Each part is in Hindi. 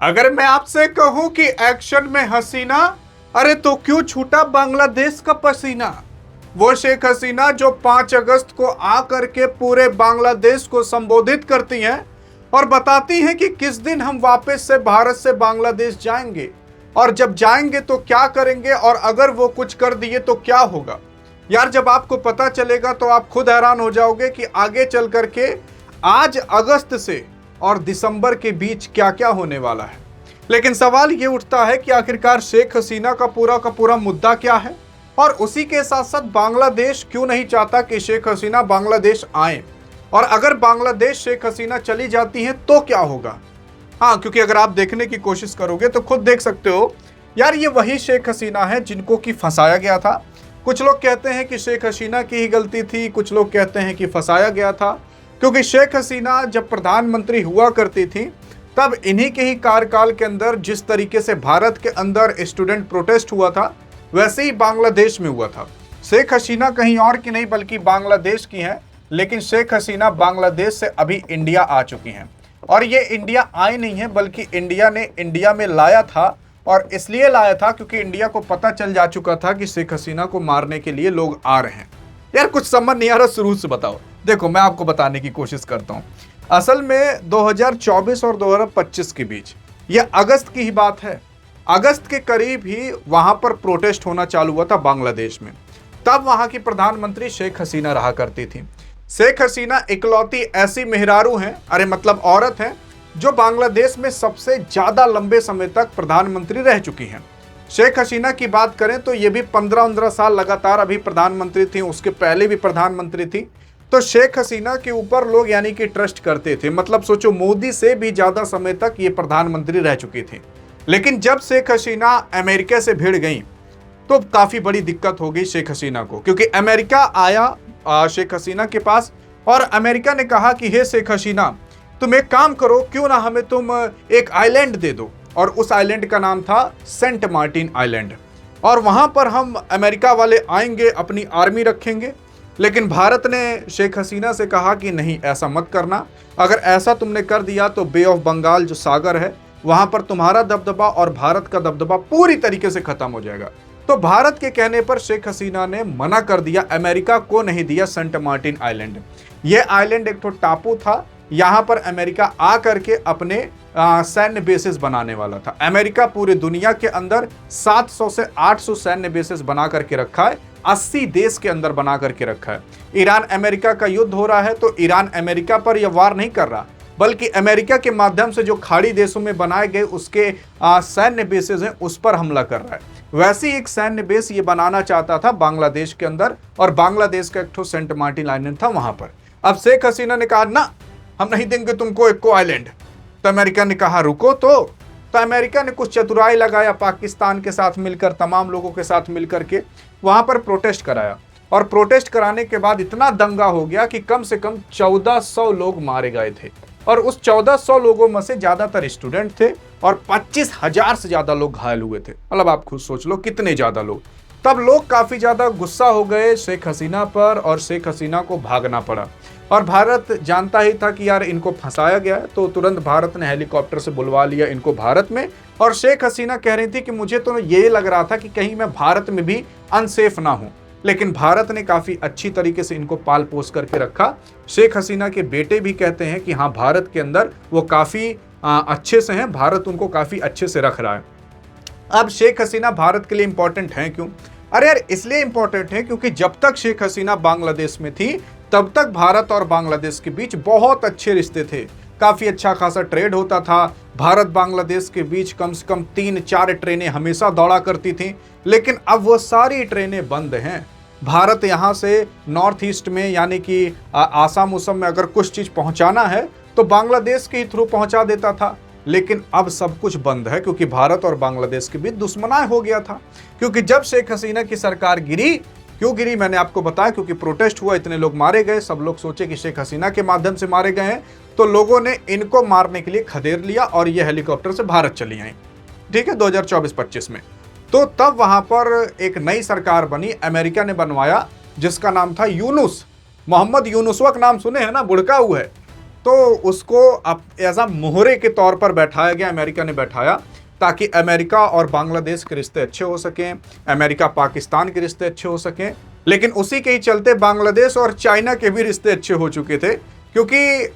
अगर मैं आपसे कहूं कि एक्शन में हसीना, अरे तो क्यों छूटा बांग्लादेश का पसीना। वो शेख हसीना जो 5 अगस्त को आकर के पूरे बांग्लादेश को संबोधित करती हैं और बताती हैं कि किस दिन हम वापस से भारत से बांग्लादेश जाएंगे और जब जाएंगे तो क्या करेंगे और अगर वो कुछ कर दिए तो क्या होगा। यार जब आपको पता चलेगा तो आप खुद हैरान हो जाओगे कि आगे चल करके आज अगस्त से और दिसंबर के बीच क्या क्या होने वाला है। लेकिन सवाल ये उठता है कि आखिरकार शेख हसीना का पूरा मुद्दा क्या है और उसी के साथ साथ बांग्लादेश क्यों नहीं चाहता कि शेख हसीना बांग्लादेश आए, और अगर बांग्लादेश शेख हसीना चली जाती हैं तो क्या होगा। हाँ, क्योंकि अगर आप देखने की कोशिश करोगे तो खुद देख सकते हो यार, ये वही शेख हसीना है जिनको कि फंसाया गया था। कुछ लोग कहते हैं कि शेख हसीना की ही गलती थी, कुछ लोग कहते हैं कि फंसाया गया था, क्योंकि शेख हसीना जब प्रधानमंत्री हुआ करती थी तब इन्हीं के ही कार्यकाल के अंदर जिस तरीके से भारत के अंदर स्टूडेंट प्रोटेस्ट हुआ था वैसे ही बांग्लादेश में हुआ था। शेख हसीना कहीं और की नहीं बल्कि बांग्लादेश की है, लेकिन शेख हसीना बांग्लादेश से अभी इंडिया आ चुकी हैं। और ये इंडिया आई नहीं है बल्कि इंडिया ने इंडिया में लाया था, और इसलिए लाया था क्योंकि इंडिया को पता चल जा चुका था कि शेख हसीना को मारने के लिए लोग आ रहे हैं। यार कुछ समझ नहीं आ रहा, शुरू से बताओ। देखो मैं आपको बताने की कोशिश करता हूँ। असल में 2024 और 2025 के बीच, ये अगस्त की ही बात है, अगस्त के करीब ही वहां पर प्रोटेस्ट होना चालू हुआ था बांग्लादेश में। तब वहां की प्रधानमंत्री शेख हसीना रहा करती थी। शेख हसीना इकलौती ऐसी मेहरारू हैं, अरे मतलब औरत हैं, जो बांग्लादेश में सबसे ज्यादा लंबे समय तक प्रधानमंत्री रह चुकी हैं। शेख हसीना की बात करें तो ये भी 15-15 साल लगातार अभी प्रधानमंत्री थी, उसके पहले भी प्रधानमंत्री थी। तो शेख हसीना के ऊपर लोग यानी कि ट्रस्ट करते थे, मतलब सोचो मोदी से भी ज्यादा समय तक ये प्रधानमंत्री रह चुकी थी। लेकिन जब शेख हसीना अमेरिका से भिड़ गई तो काफी बड़ी दिक्कत हो गई शेख हसीना को, क्योंकि अमेरिका आया शेख हसीना के पास और अमेरिका ने कहा कि हे शेख हसीना, तुम एक काम करो, क्यों ना हमें तुम एक आइलैंड दे दो, और उस आइलैंड का नाम था सेंट मार्टिन आइलैंड, और वहां पर हम अमेरिका वाले आएंगे, अपनी आर्मी रखेंगे। लेकिन भारत ने शेख हसीना से कहा कि नहीं, ऐसा मत करना, अगर ऐसा तुमने कर दिया तो बे ऑफ बंगाल जो सागर है वहां पर तुम्हारा दबदबा और भारत का दबदबा पूरी तरीके से खत्म हो जाएगा। तो भारत के कहने पर शेख हसीना ने मना कर दिया, अमेरिका को नहीं दिया सेंट मार्टिन आइलैंड। यह आइलैंड एक तो टापू था, यहां पर अमेरिका आ करके अपने सैन्य बेसेस बनाने वाला था। अमेरिका पूरे दुनिया के अंदर 700 से 800 सैन्य बेसेस बना करके रखा है, 80 देश के अंदर बना करके रखा है। ईरान अमेरिका का युद्ध हो रहा है तो ईरान अमेरिका पर यह वार नहीं कर रहा, बल्कि अमेरिका के माध्यम से जो खाड़ी देशों में बनाए गए उसके सैन्य बेसेस हैं उस पर हमला कर रहा है। वैसे ही एक सैन्य बेस ये बनाना चाहता था बांग्लादेश के अंदर, और बांग्लादेश का एक ठो सेंट मार्टिन आइलैंड था वहां पर। अब शेख हसीना ने कहा ना, हम नहीं देंगे तुमको एक को आइलैंड। तो अमेरिका ने कहा रुको तो अमेरिका ने कुछ चतुराई लगाया, पाकिस्तान के साथ मिलकर, तमाम लोगों के साथ मिलकर के वहां पर प्रोटेस्ट कराया, और प्रोटेस्ट कराने के बाद इतना दंगा हो गया कि कम से कम 1400 लोग मारे गए थे, और उस 1400 लोगों में से ज्यादातर स्टूडेंट थे और 25,000 से ज्यादा लोग घायल हुए थे। मतलब आप खुद सोच लो कितने ज्यादा लोग। तब लोग काफी ज्यादा गुस्सा हो गए शेख हसीना पर, और शेख हसीना को भागना पड़ा। और भारत जानता ही था कि यार इनको फंसाया गया है, तो तुरंत भारत ने हेलीकॉप्टर से बुलवा लिया इनको भारत में। और शेख हसीना कह रही थी कि मुझे तो ये लग रहा था कि कहीं मैं भारत में भी अनसेफ ना हूं, लेकिन भारत ने काफी अच्छी तरीके से इनको पाल पोस करके रखा। शेख हसीना के बेटे भी कहते हैं कि हाँ, भारत के अंदर वो काफी अच्छे से हैं, भारत उनको काफी अच्छे से रख रहा है। अब शेख हसीना भारत के लिए इंपॉर्टेंट है क्यों? अरे यार इसलिए इंपॉर्टेंट है क्योंकि जब तक शेख हसीना बांग्लादेश में थी तब तक भारत और बांग्लादेश के बीच बहुत अच्छे रिश्ते थे, काफी अच्छा खासा ट्रेड होता था। भारत बांग्लादेश के बीच कम से कम 3-4 ट्रेनें हमेशा दौड़ा करती थीं, लेकिन अब वो सारी ट्रेनें बंद हैं। भारत यहाँ से नॉर्थ ईस्ट में यानी कि आसाम उसम में अगर कुछ चीज पहुंचाना है तो बांग्लादेश के ही थ्रू पहुंचा देता था, लेकिन अब सब कुछ बंद है क्योंकि भारत और बांग्लादेश के बीच दुश्मनाई हो गया था। क्योंकि जब शेख हसीना की सरकार गिरी, क्यों गिरी मैंने आपको बताया, क्योंकि प्रोटेस्ट हुआ, इतने लोग मारे गए, सब लोग सोचे कि शेख हसीना के माध्यम से मारे गए हैं, तो लोगों ने इनको मारने के लिए खदेड़ लिया और ये हेलीकॉप्टर से भारत चली आई, ठीक है, 2024-25 में। तो तब वहां पर एक नई सरकार बनी, अमेरिका ने बनवाया, जिसका नाम था यूनुस, मोहम्मद यूनुसवा का नाम सुने हैं ना, बुड़का हुआ है। तो उसको अब एज अ मोहरे के तौर पर बैठाया गया, अमेरिका ने बैठाया, ताकि अमेरिका और बांग्लादेश के रिश्ते अच्छे हो सकें, अमेरिका पाकिस्तान के रिश्ते अच्छे हो सकें। लेकिन उसी के ही चलते बांग्लादेश और चाइना के भी रिश्ते अच्छे हो चुके थे, क्योंकि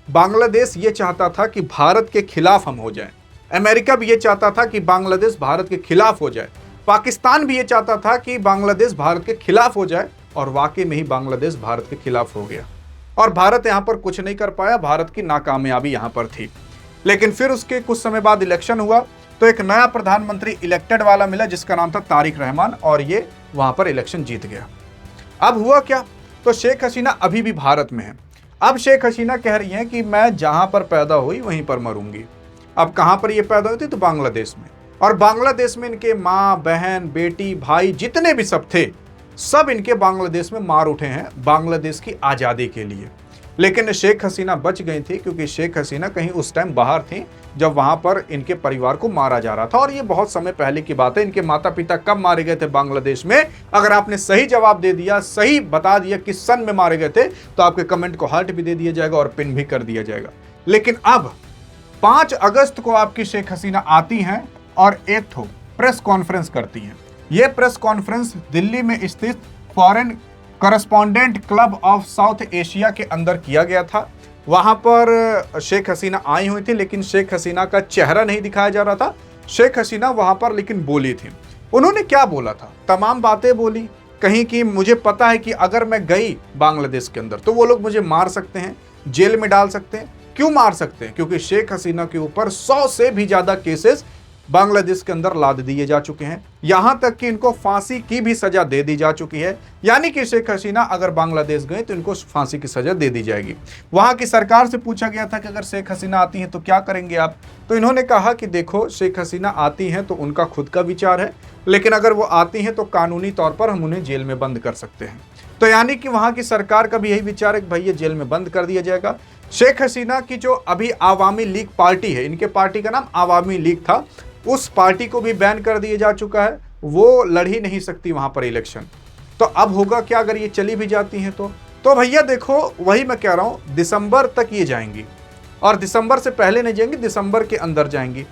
बांग्लादेश ये चाहता था कि भारत के खिलाफ हम हो जाएं, अमेरिका भी ये चाहता था कि बांग्लादेश भारत के खिलाफ हो जाए, पाकिस्तान भी ये चाहता था कि बांग्लादेश भारत के खिलाफ हो जाए, और वाकई में ही बांग्लादेश भारत के खिलाफ हो गया और भारत यहाँ पर कुछ नहीं कर पाया। भारत की नाकामयाबी यहाँ पर थी। लेकिन फिर उसके कुछ समय बाद इलेक्शन हुआ, तो एक नया प्रधानमंत्री इलेक्टेड वाला मिला जिसका नाम था तारिक रहमान, और ये वहां पर इलेक्शन जीत गया। अब हुआ क्या, तो शेख हसीना अभी भी भारत में है। अब शेख हसीना कह रही हैं कि मैं जहां पर पैदा हुई वहीं पर मरूंगी। अब कहां पर ये पैदा हुई थी, तो बांग्लादेश में, और बांग्लादेश में इनके माँ बहन बेटी भाई जितने भी सब थे, सब इनके बांग्लादेश में मार उठे हैं बांग्लादेश की आज़ादी के लिए। लेकिन शेख हसीना बच गई थी, क्योंकि शेख हसीना कहीं उस टाइम बाहर थी जब वहां पर इनके परिवार को मारा जा रहा था, और ये बहुत समय पहले की बात है। इनके माता पिता कब मारे गए थे बांग्लादेश में, अगर आपने सही जवाब दे दिया, सही बता दिया किस सन में मारे गए थे, तो आपके कमेंट को हार्ट भी दे दिया जाएगा और पिन भी कर दिया जाएगा। लेकिन अब 5 अगस्त को आपकी शेख हसीना आती हैं और एक ठो प्रेस कॉन्फ्रेंस करती हैं। ये प्रेस कॉन्फ्रेंस दिल्ली में स्थित foreign correspondent club of south Asia के अंदर किया गया था। वहां पर शेख हसीना आई हुई थी, लेकिन शेख हसीना का चेहरा नहीं दिखाया जा रहा था। शेख हसीना वहां पर लेकिन बोली थी। उन्होंने क्या बोला था, तमाम बातें बोली। कहीं कि मुझे पता है कि अगर मैं गई बांग्लादेश के अंदर तो वो लोग मुझे मार सकते हैं, जेल में डाल सकते हैं। क्यों मार सकते हैं, क्योंकि शेख हसीना के ऊपर 100 से भी ज्यादा केसेस बांग्लादेश के अंदर लाद दिए जा चुके हैं, यहां तक कि इनको फांसी की भी सजा दे दी जा चुकी है। यानी कि शेख हसीना अगर बांग्लादेश गए तो इनको फांसी की सजा दे दी जाएगी। वहां की सरकार से पूछा गया था कि अगर शेख हसीना आती हैं तो क्या करेंगे आप, तो इन्होंने कहा कि देखो, शेख हसीना आती हैं तो उनका खुद का विचार है, लेकिन अगर वो आती हैं तो कानूनी तौर पर हम उन्हें जेल में बंद कर सकते हैं। तो यानी कि वहां की सरकार का भी यही विचार है कि भाई ये जेल में बंद कर दिया जाएगा। शेख हसीना की जो अभी आवामी लीग पार्टी है, इनके पार्टी का नाम आवामी लीग था, उस पार्टी को भी बैन कर दिया जा चुका है। वो लड़ ही नहीं सकती वहां पर इलेक्शन। तो अब होगा क्या अगर ये चली भी जाती हैं तो भैया देखो, वही मैं कह रहा हूं, दिसंबर तक ये जाएंगी, और दिसंबर से पहले नहीं जाएंगी, दिसंबर के अंदर जाएंगी।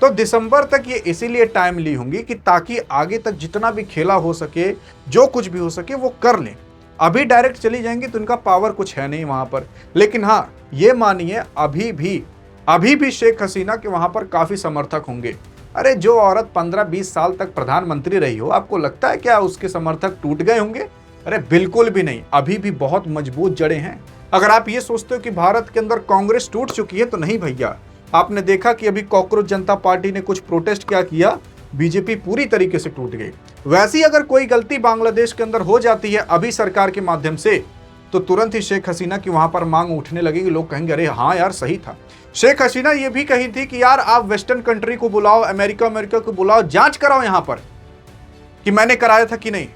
तो दिसंबर तक ये इसीलिए टाइम ली होंगी कि ताकि आगे तक जितना भी खेला हो सके, जो कुछ भी हो सके वो कर लें। अभी डायरेक्ट चली जाएंगी तो इनका पावर कुछ है नहीं वहां पर। लेकिन हाँ, ये मानिए अभी भी शेख हसीना के वहां पर काफी समर्थक होंगे। अरे जो औरत 15-20 साल तक प्रधानमंत्री रही हो, आपको लगता है क्या उसके समर्थक टूट गए होंगे? अरे बिल्कुल भी नहीं, अभी भी बहुत मजबूत जड़ें हैं। अगर आप ये सोचते हो कि भारत के अंदर कांग्रेस टूट चुकी है, तो नहीं भैया। आपने देखा कि अभी कॉकरोच जनता पार्टी ने कुछ प्रोटेस्ट क्या किया, बीजेपी पूरी तरीके से टूट गई। वैसी अगर कोई गलती बांग्लादेश के अंदर हो जाती है अभी सरकार के माध्यम से, तो तुरंत ही शेख हसीना की वहां पर मांग उठने लगेगी। लोग कहेंगे अरे हाँ यार, सही था। शेख हसीना ये भी कही थी कि यार आप वेस्टर्न कंट्री को बुलाओ, अमेरिका को बुलाओ, जांच कराओ यहां पर कि मैंने कराया था कि नहीं।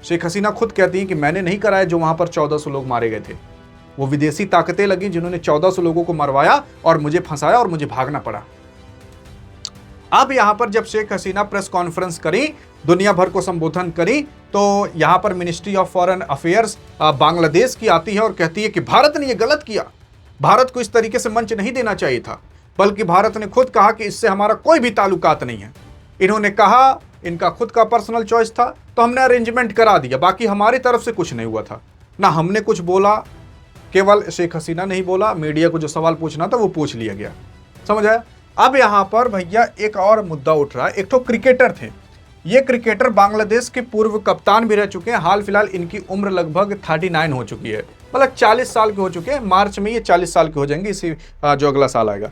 शेख हसीना खुद कहती हैं कि मैंने नहीं कराया, जो वहां पर 1400 लोग मारे गए थे, वो विदेशी ताकतें लगी जिन्होंने 1400 लोगों को मरवाया और मुझे फंसाया और मुझे भागना पड़ा। अब यहां पर जब शेख हसीना प्रेस कॉन्फ्रेंस करी, दुनिया भर को संबोधन करी, तो यहां पर ministry of foreign affairs Bangladesh की आती है और कहती है कि भारत ने यह गलत किया, भारत को इस तरीके से मंच नहीं देना चाहिए था, बल्कि भारत ने खुद कहा कि इससे हमारा कोई भी ताल्लुकात नहीं है। इन्होंने कहा इनका खुद का पर्सनल चॉइस था, तो हमने अरेंजमेंट करा दिया, बाकी हमारी तरफ से कुछ नहीं हुआ था, ना हमने कुछ बोला, केवल शेख हसीना नहीं बोला, मीडिया को जो सवाल पूछना था वो पूछ लिया गया। समझ आया? अब यहां पर भैया एक और मुद्दा उठ रहा है। एक तो क्रिकेटर थे, ये क्रिकेटर बांग्लादेश के पूर्व कप्तान भी रह चुके हैं। हाल फिलहाल इनकी उम्र लगभग 39 हो चुकी है, मतलब 40 साल के हो चुके हैं। मार्च में ये 40 साल के हो जाएंगे, इसी जो अगला साल आएगा।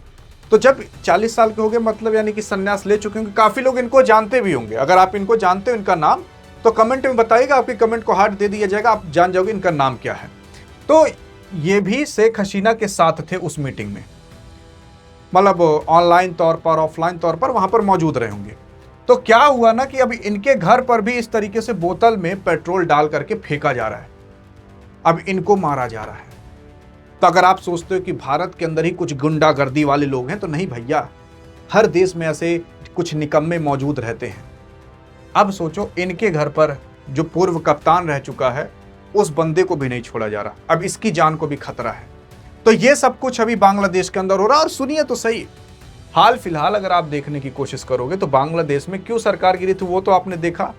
तो जब 40 साल के हो गए, मतलब यानी कि संन्यास ले चुके होंगे। काफी लोग इनको जानते भी होंगे। अगर आप इनको जानते हो इनका नाम, तो कमेंट में बताइएगा, आपके कमेंट को हार्ट दे दिया जाएगा, आप जान जाओगे इनका नाम क्या है। तो ये भी शेख हसीना के साथ थे उस मीटिंग में, मतलब ऑनलाइन तौर पर, ऑफलाइन तौर पर वहां पर मौजूद रहे होंगे। तो क्या हुआ ना कि अभी इनके घर पर भी इस तरीके से बोतल में पेट्रोल डाल करके फेंका जा रहा है, अब इनको मारा जा रहा है। तो अगर आप सोचते हो कि भारत के अंदर ही कुछ गुंडागर्दी वाले लोग हैं, तो नहीं भैया, हर देश में ऐसे कुछ निकम्मे मौजूद रहते हैं। अब सोचो, इनके घर पर जो पूर्व कप्तान रह चुका है, उस बंदे को भी नहीं छोड़ा जा रहा, अब इसकी जान को भी खतरा है। तो ये सब कुछ अभी बांग्लादेश के अंदर हो रहा है। और सुनिए तो सही, हाल फिलहाल अगर आप देखने की कोशिश करोगे तो बांग्लादेश में क्यों सरकार गिरी थी वो तो आपने देखा।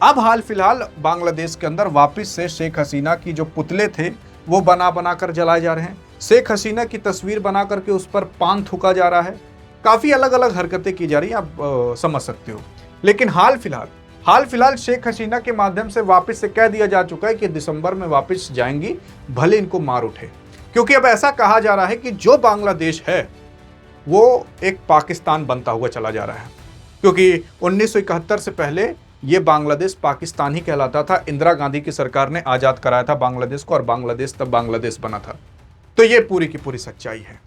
अब हाल फिलहाल बांग्लादेश के अंदर वापस से शेख हसीना की जो पुतले थे वो बना बना कर जलाए जा रहे हैं। शेख हसीना की तस्वीर बना करके उस पर पान थूका जा रहा है। काफी अलग अलग हरकतें की जा रही हैं, आप समझ सकते हो। लेकिन हाल फिलहाल शेख हसीना के माध्यम से वापस से कह दिया जा चुका है कि दिसंबर में वापस जाएंगी, भले इनको मार उठे। क्योंकि अब ऐसा कहा जा रहा है कि जो बांग्लादेश है वो एक पाकिस्तान बनता हुआ चला जा रहा है। क्योंकि 1971 से पहले ये बांग्लादेश पाकिस्तान ही कहलाता था। इंदिरा गांधी की सरकार ने आजाद कराया था बांग्लादेश को और बांग्लादेश तब बांग्लादेश बना था। तो ये पूरी की पूरी सच्चाई है।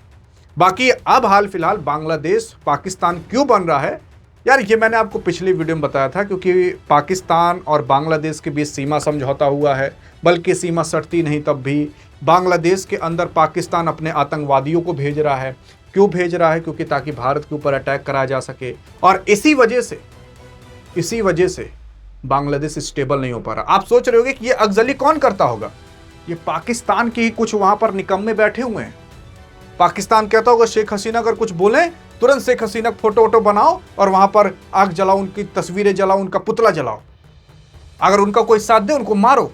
बाकी अब हाल फिलहाल बांग्लादेश पाकिस्तान क्यों बन रहा है यार, ये मैंने आपको पिछली वीडियो में बताया था। क्योंकि पाकिस्तान और बांग्लादेश के बीच सीमा समझौता हुआ है, बल्कि सीमा सटती नहीं तब भी बांग्लादेश के अंदर पाकिस्तान अपने आतंकवादियों को भेज रहा है। क्यों भेज रहा है? क्योंकि ताकि भारत के ऊपर अटैक कराया जा सके। और इसी वजह से बांग्लादेश स्टेबल नहीं हो पा रहा। आप सोच रहे होगे कि ये अफजली कौन करता होगा? ये पाकिस्तान के ही कुछ वहां पर निकम्मे बैठे हुए हैं। पाकिस्तान कहता होगा शेख हसीना अगर कुछ बोले तुरंत शेख हसीना फोटो वोटो बनाओ और वहां पर आग जलाओ, उनकी तस्वीरें जलाओ, उनका पुतला जलाओ, अगर उनका कोई साथ दे उनको मारो।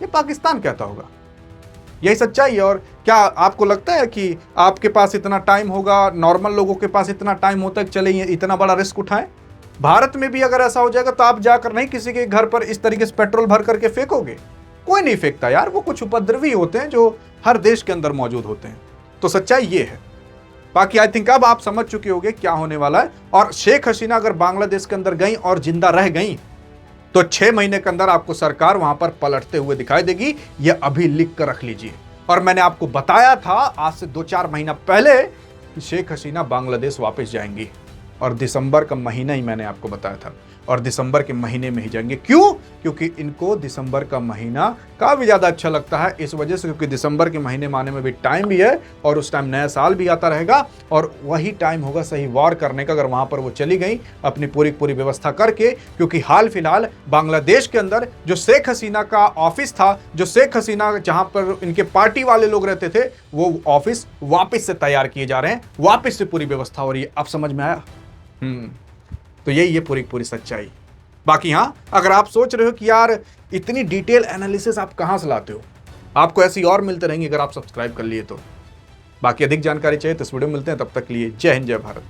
ये पाकिस्तान कहता होगा। यही सच्चाई है। और क्या आपको लगता है कि आपके पास इतना टाइम होगा, नॉर्मल लोगों के पास इतना टाइम होता है कि चले इतना बड़ा रिस्क उठाएं? भारत में भी अगर ऐसा हो जाएगा तो आप जाकर नहीं किसी के घर पर इस तरीके से पेट्रोल भर करके फेंकोगे? कोई नहीं फेंकता यार। वो कुछ उपद्रवी होते हैं जो हर देश के अंदर मौजूद होते हैं। तो सच्चाई ये है। बाकी आई थिंक अब आप समझ चुके होंगे क्या होने वाला है। और शेख हसीना अगर बांग्लादेश के अंदर गई और जिंदा रह गई तो 6 महीने के अंदर आपको सरकार वहां पर पलटते हुए दिखाई देगी। यह अभी लिख कर रख लीजिए। और मैंने आपको बताया था आज से 2-4 महीना पहले कि शेख हसीना बांग्लादेश वापस जाएंगी। और दिसंबर का महीना ही मैंने आपको बताया था। और दिसंबर के महीने में ही जाएंगे। क्यों? क्योंकि इनको दिसंबर का महीना काफी ज्यादा अच्छा लगता है। इस वजह से क्योंकि दिसंबर के महीने माने में भी टाइम भी है और उस टाइम नया साल भी आता रहेगा और वही टाइम होगा सही वार करने का, अगर वहां पर वो चली गई अपनी पूरी व्यवस्था करके। क्योंकि हाल फिलहाल बांग्लादेश के अंदर जो शेख हसीना का ऑफिस था, जो शेख हसीना जहां पर इनके पार्टी वाले लोग रहते थे, वो ऑफिस वापिस से तैयार किए जा रहे हैं, वापिस से पूरी व्यवस्था हो रही है। अब समझ में आया? तो यही है पूरी सच्चाई। बाकी हाँ, अगर आप सोच रहे हो कि यार इतनी डिटेल एनालिसिस आप कहां से लाते हो, आपको ऐसी और मिलते रहेंगे अगर आप सब्सक्राइब कर लिए तो। बाकी अधिक जानकारी चाहिए तो इस वीडियो में मिलते हैं। तब तक के लिए जय हिंद, जय भारत।